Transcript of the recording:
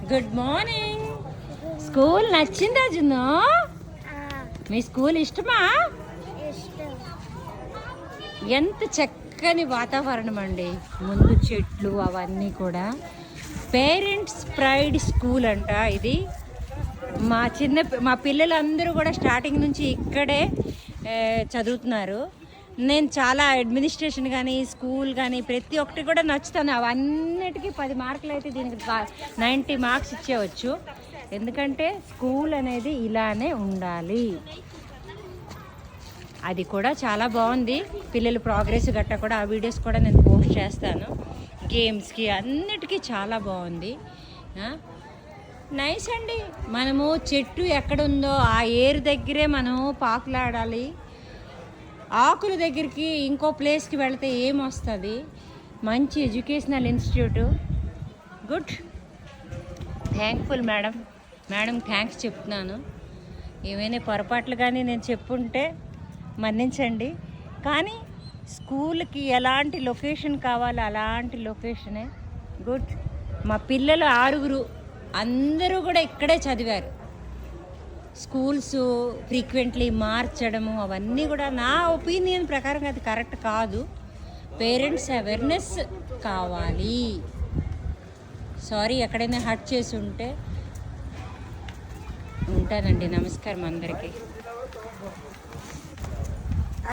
Good morning. School నచ్చిందా జున్ను? మీ school ఇష్టమా? ఎంత చక్కని వాతావరణం అండి, ముందు చెట్లు అవన్నీ కూడా. పేరెంట్స్ ప్రైడ్ స్కూల్ అంట ఇది. మా పిల్లలందరూ కూడా స్టార్టింగ్ నుంచి ఇక్కడే చదువుతున్నారు. నేను చాలా అడ్మినిస్ట్రేషన్ కానీ స్కూల్ కానీ ప్రతి ఒక్కటి కూడా నచ్చుతాను. అవన్నిటికీ 10 మార్కులు అయితే దీనికి 90 మార్క్స్ ఇచ్చేవచ్చు. ఎందుకంటే స్కూల్ అనేది ఇలానే ఉండాలి. అది కూడా చాలా బాగుంది. పిల్లల ప్రోగ్రెస్ గట్ట కూడా ఆ వీడియోస్ కూడా నేను పోస్ట్ చేస్తాను. గేమ్స్కి అన్నిటికీ చాలా బాగుంది. నైస్ అండి. మనము చెట్టు ఎక్కడుందో ఆ ఏరు దగ్గరే మనం పాకులాడాలి. ఆకుల దగ్గరికి ఇంకో ప్లేస్కి వెళితే ఏమొస్తుంది? మంచి educational institute. Good. Thankful madam thanks చెప్తున్నాను. ఏమైనా పొరపాట్లు కానీ నేను చెప్పుంటే మన్నించండి. కానీ స్కూల్కి ఎలాంటి లొకేషన్ కావాలో అలాంటి లొకేషనే. గుడ్. మా పిల్లలు 6 అందరూ కూడా ఇక్కడే చదివారు. స్కూల్స్ ఫ్రీక్వెంట్లీ మార్చడము అవన్నీ కూడా నా ఒపీనియన్ ప్రకారం అది కరెక్ట్ కాదు. పేరెంట్స్ అవేర్నెస్ కావాలి. సారీ ఎక్కడైనా హర్ట్ చేసి ఉంటే. ఉంటానండి. నమస్కారం అందరికీ.